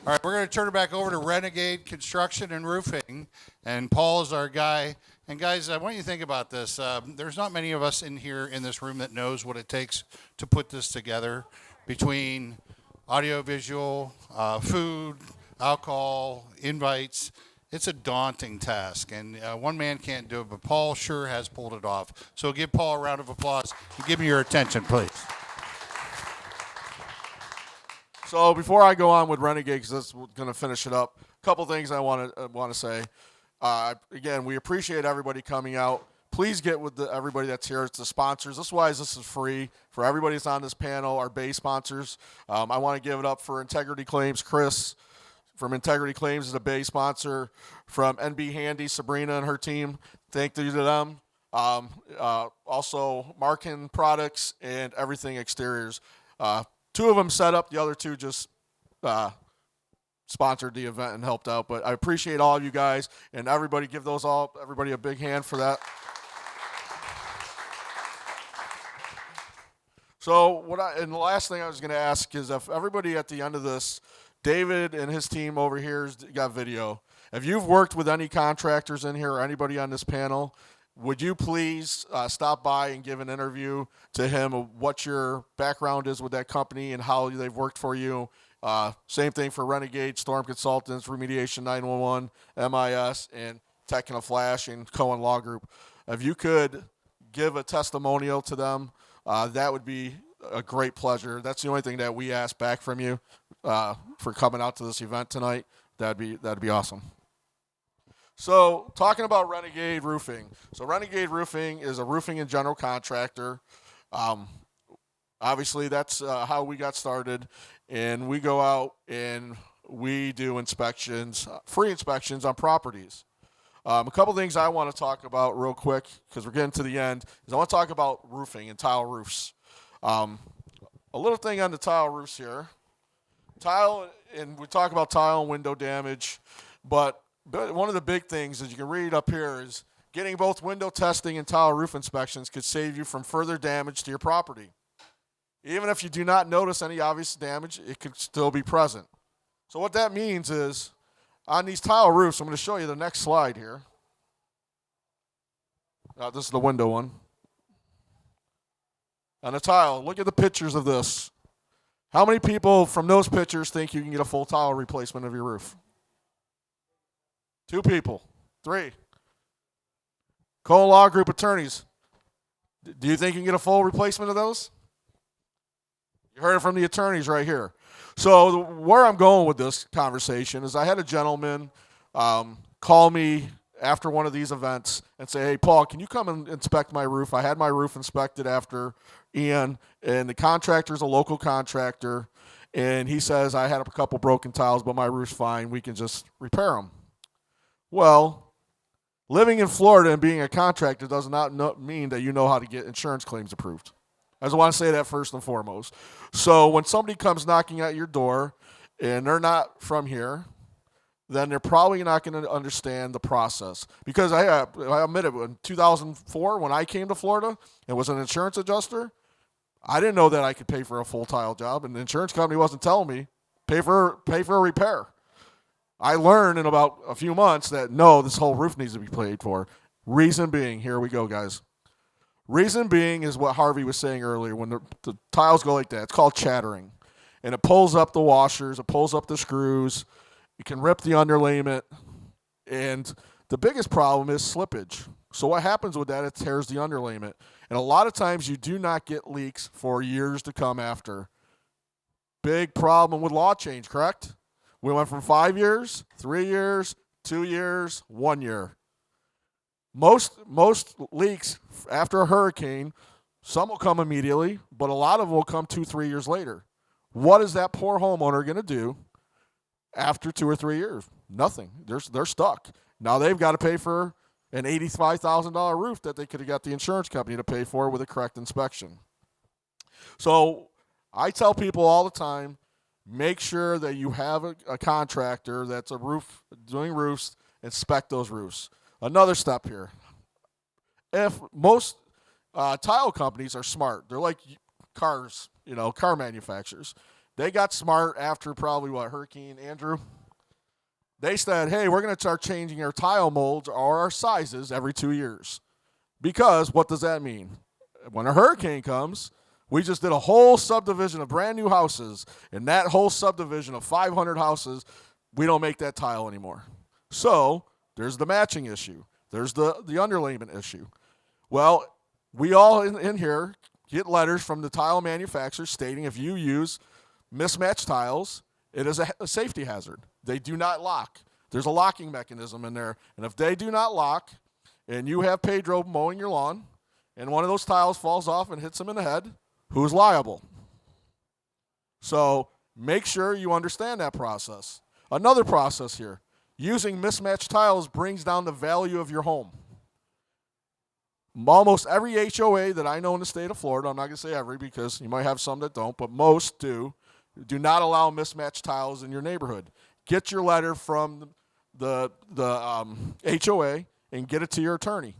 All right, we're going to turn it back over to Renegade Construction and Roofing, and Paul is our guy. And guys, I want you to think about this. There's not many of us in here in this room that knows what it takes to put this together between audio, visual, food, alcohol, invites. It's a daunting task, and one man can't do it, but Paul sure has pulled it off. So give Paul a round of applause and give me your attention, please. So before I go on with Renegade, because that's going to finish it up, a couple things I want to say. Again, we appreciate everybody coming out. Please get with everybody that's here. It's the sponsors. This is free for everybody that's on this panel, our base sponsors. I want to give it up for Integrity Claims. Chris from Integrity Claims is a base sponsor. From NB Handy, Sabrina and her team, thank you to them. Also, Markin Products and Everything Exteriors. Two of them set up. The other two just sponsored the event and helped out. But I appreciate all of you guys and everybody. Give everybody a big hand for that. So and the last thing I was going to ask is if everybody at the end of this, David and his team over here's got video. If you've worked with any contractors in here or anybody on this panel, would you please stop by and give an interview to him of what your background is with that company and how they've worked for you? Same thing for Renegade, Storm Consultants, Remediation 911, MIS, and Techno Flash and Cohen Law Group. If you could give a testimonial to them, that would be a great pleasure. That's the only thing that we ask back from you for coming out to this event tonight. That'd be awesome. So talking about Renegade Roofing. So Renegade Roofing is a roofing and general contractor. Obviously, that's how we got started. And we go out and we do inspections, free inspections on properties. A couple things I want to talk about real quick, because we're getting to the end, is I want to talk about roofing and tile roofs. A little thing on the tile roofs here. Tile, and we talk about tile and window damage, but one of the big things, as you can read up here, is getting both window testing and tile roof inspections could save you from further damage to your property. Even if you do not notice any obvious damage, it could still be present. So what that means is, on these tile roofs, I'm going to show you the next slide here. This is the window one. On a tile, look at the pictures of this. How many people from those pictures think you can get a full tile replacement of your roof? 2 people. 3. Cohen Law Group attorneys. Do you think you can get a full replacement of those? You heard it from the attorneys right here. So where I'm going with this conversation is I had a gentleman call me after one of these events and say, hey, Paul, can you come and inspect my roof? I had my roof inspected after Ian, and the contractor's a local contractor, and he says I had a couple broken tiles, but my roof's fine. We can just repair them. Well, living in Florida and being a contractor does not mean that you know how to get insurance claims approved. I just want to say that first and foremost. So when somebody comes knocking at your door and they're not from here, then they're probably not going to understand the process. Because I admit it, in 2004 when I came to Florida and was an insurance adjuster, I didn't know that I could pay for a full tile job, and the insurance company wasn't telling me pay for a repair. I learned in about a few months that, no, this whole roof needs to be paid for. Reason being, here we go, guys. Reason being is what Harvey was saying earlier. When the tiles go like that, it's called chattering. And it pulls up the washers. It pulls up the screws. You can rip the underlayment. And the biggest problem is slippage. So what happens with that, it tears the underlayment. And a lot of times you do not get leaks for years to come after. Big problem with law change, correct? We went from 5 years, 3 years, 2 years, 1 year. Most leaks after a hurricane, some will come immediately, but a lot of them will come 2-3 years later. What is that poor homeowner going to do after 2 or 3 years? Nothing. They're stuck. Now they've got to pay for an $85,000 roof that they could have got the insurance company to pay for with a correct inspection. So I tell people all the time, make sure that you have a contractor that's doing roofs, inspect those roofs. Another step here. If most tile companies are smart, they're like cars, car manufacturers. They got smart after probably, Hurricane Andrew? They said, hey, we're going to start changing our tile molds or our sizes every 2 years. Because what does that mean? When a hurricane comes, we just did a whole subdivision of brand new houses, and that whole subdivision of 500 houses, we don't make that tile anymore. So there's the matching issue. There's the underlayment issue. Well, we all in here get letters from the tile manufacturers stating if you use mismatched tiles, it is a safety hazard. They do not lock. There's a locking mechanism in there, and if they do not lock, and you have Pedro mowing your lawn, and one of those tiles falls off and hits him in the head, who's liable? So make sure you understand that process. Another process here, using mismatched tiles brings down the value of your home. Almost every HOA that I know in the state of Florida, I'm not going to say every because you might have some that don't, but most do not allow mismatched tiles in your neighborhood. Get your letter from the HOA and get it to your attorney.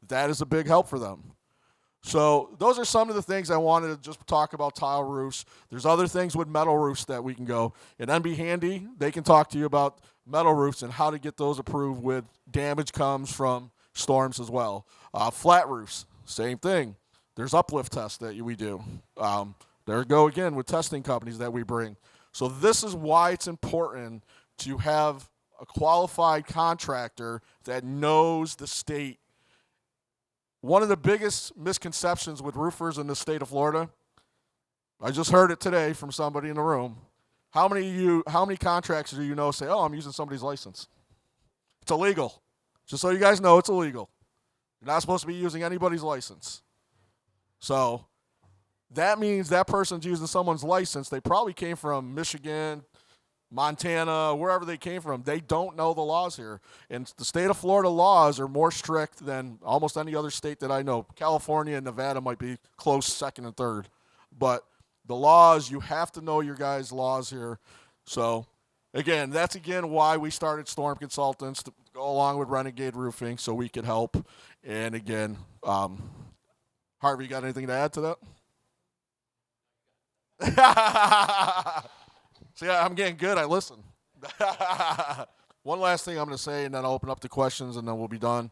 That is a big help for them. So those are some of the things I wanted to just talk about tile roofs. There's other things with metal roofs that we can go. And NB Handy, they can talk to you about metal roofs and how to get those approved with damage comes from storms as well. Flat roofs, same thing. There's uplift tests that we do. There go again with testing companies that we bring. So this is why it's important to have a qualified contractor that knows the state. One of the biggest misconceptions with roofers in the state of Florida, I just heard it today from somebody in the room. How many contractors do you know say, oh, I'm using somebody's license? It's illegal. Just so you guys know, it's illegal. You're not supposed to be using anybody's license. So that means that person's using someone's license. They probably came from Michigan, Montana, wherever they came from. They don't know the laws here. And the state of Florida laws are more strict than almost any other state that I know. California and Nevada might be close second and third. But the laws, you have to know your guys' laws here. So, again, that's why we started Storm Consultants to go along with Renegade Roofing so we could help. And, again, Harvey, you got anything to add to that? See, I'm getting good. I listen. One last thing I'm going to say, and then I'll open up the questions, and then we'll be done.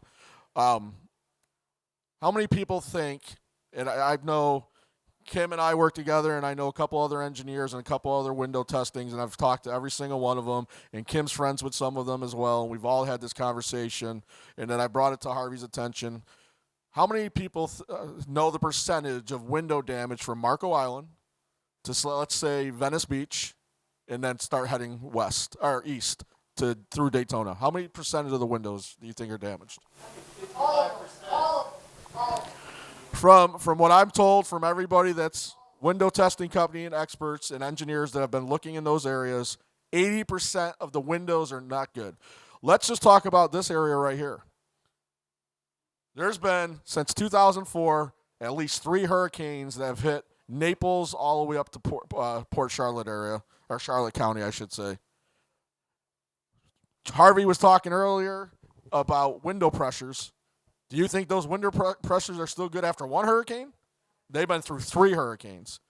How many people think, and I know Kim and I work together, and I know a couple other engineers and a couple other window testings, and I've talked to every single one of them, and Kim's friends with some of them as well, and we've all had this conversation, and then I brought it to Harvey's attention. How many people know the percentage of window damage from Marco Island to, let's say, Venice Beach, and then start heading west or east through Daytona? How many percentage of the windows do you think are damaged? 55%. From what I'm told from everybody that's window testing company and experts and engineers that have been looking in those areas, 80% of the windows are not good. Let's just talk about this area right here. There's been, since 2004, at least 3 hurricanes that have hit Naples all the way up to Port Charlotte area, or Charlotte County, I should say. Harvey was talking earlier about window pressures. Do you think those window pressures are still good after 1 hurricane? They've been through 3 hurricanes.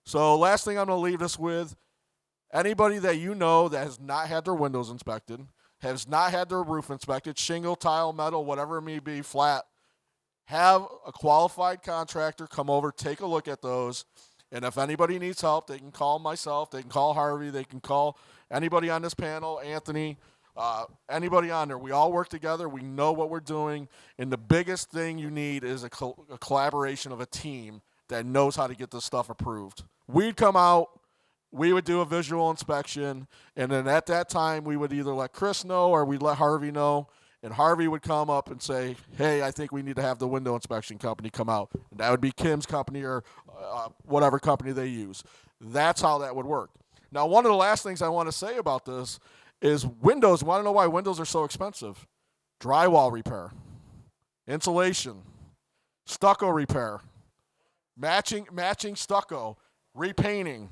So last thing I'm going to leave us with, anybody that you know that has not had their windows inspected, has not had their roof inspected, shingle, tile, metal, whatever it may be, flat, have a qualified contractor come over, take a look at those, and if anybody needs help, they can call myself, they can call Harvey, they can call anybody on this panel, Anthony, anybody on there. We all work together. We know what we're doing. And the biggest thing you need is a collaboration of a team that knows how to get this stuff approved. We'd come out, we would do a visual inspection, and then at that time we would either let Chris know or we'd let Harvey know. And Harvey would come up and say, hey, I think we need to have the window inspection company come out. And that would be Kim's company or whatever company they use. That's how that would work. Now, one of the last things I want to say about this is windows. You want to know why windows are so expensive? Drywall repair, insulation, stucco repair, matching stucco, repainting.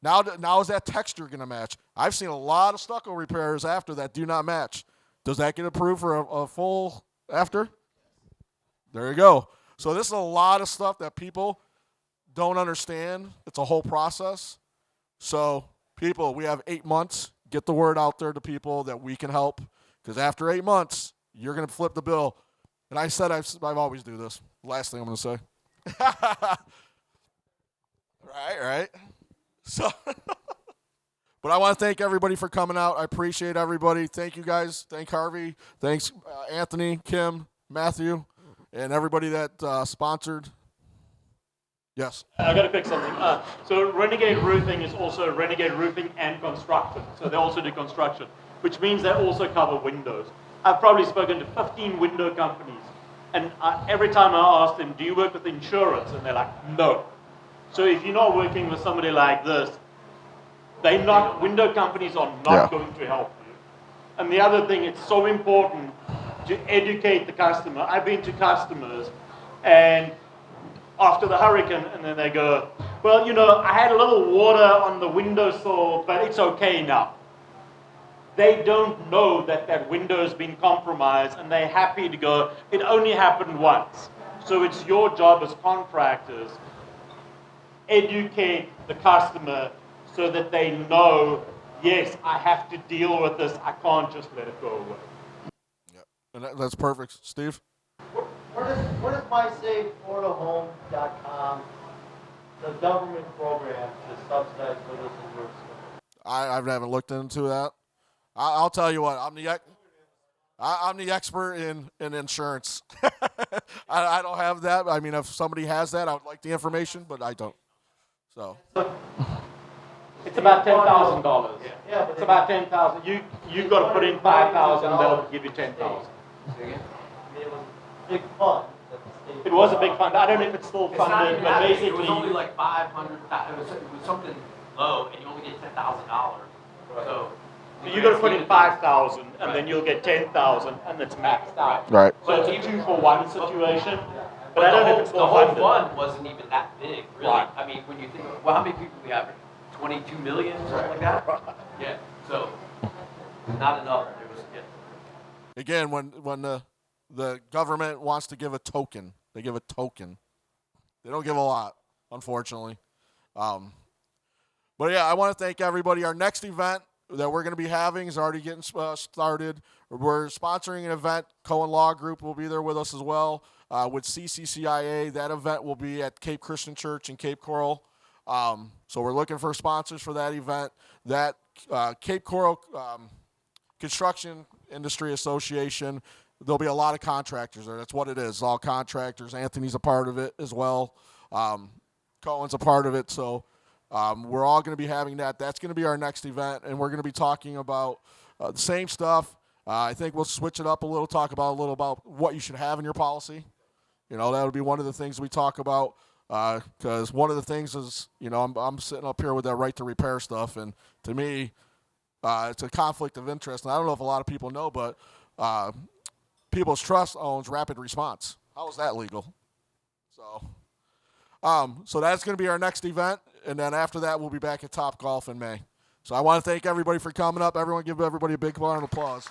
Now is that texture going to match? I've seen a lot of stucco repairs after that do not match. Does that get approved for a full after? There you go. So this is a lot of stuff that people don't understand. It's a whole process. So, people, we have 8 months. Get the word out there to people that we can help. Because after 8 months, you're going to flip the bill. And I said I've always do this. Last thing I'm going to say. Right. So, but I want to thank everybody for coming out. I appreciate everybody. Thank you guys. Thank Harvey. Thanks Anthony, Kim, Matthew, and everybody that sponsored. Yes. I got to fix something. So Renegade Roofing is also Renegade Roofing and Construction. So they also do construction, which means they also cover windows. I've probably spoken to 15 window companies, and every time I ask them, do you work with insurance? And they're like, no. So if you're not working with somebody like this, window companies are not going to help you. And the other thing, it's so important to educate the customer. I've been to customers, and after the hurricane, and then they go, well, I had a little water on the windowsill, but it's okay now. They don't know that window's been compromised, and they're happy to go, it only happened once. So it's your job as contractors, educate the customer so that they know, yes, I have to deal with this, I can't just let it go away. Yeah, and that's perfect. Steve? Where does MySaveFloridaHome.com, the government program to subsidize windows and roofs? I haven't looked into that. I'll tell you what, I'm the expert in insurance. I don't have that. I mean, if somebody has that, I would like the information, but I don't. So It's about $10,000. Yeah, It's about $10,000. You got to put in $5,000, they'll give you $10,000. It was a big fund that the state. It was a big fund. I don't know if it's still It's not funded, even but that big. basically, It was only like 500. It was something low, and you only get $10,000. So you got to put in $5,000, and then you'll get $10,000, and it's maxed out. right. So it's a 2-for-1 situation. But I the don't know if whole, it's the still whole funded. fund wasn't even that big, really. Right. I mean, when you think, well, how many people we have? 22 million, something like that. Yeah. So not enough. It was. Yeah. Again, when the government wants to give a token, they give a token. They don't give a lot, unfortunately. But yeah, I want to thank everybody. Our next event that we're going to be having is already getting started. We're sponsoring an event. Cohen Law Group will be there with us as well with CCCIA. That event will be at Cape Christian Church in Cape Coral. So we're looking for sponsors for that event. That Cape Coral Construction Industry Association, there'll be a lot of contractors there. That's what it is, all contractors. Anthony's a part of it as well. Cohen's a part of it. So we're all going to be having that. That's going to be our next event, and we're going to be talking about the same stuff. I think we'll switch it up a little, talk about a little about what you should have in your policy. That would be one of the things we talk about. Because one of the things is, I'm sitting up here with that right to repair stuff, and to me, it's a conflict of interest. And I don't know if a lot of people know, but People's Trust owns Rapid Response. How is that legal? So that's going to be our next event, and then after that, we'll be back at Top Golf in May. So I want to thank everybody for coming up. Everyone, give everybody a big round of applause.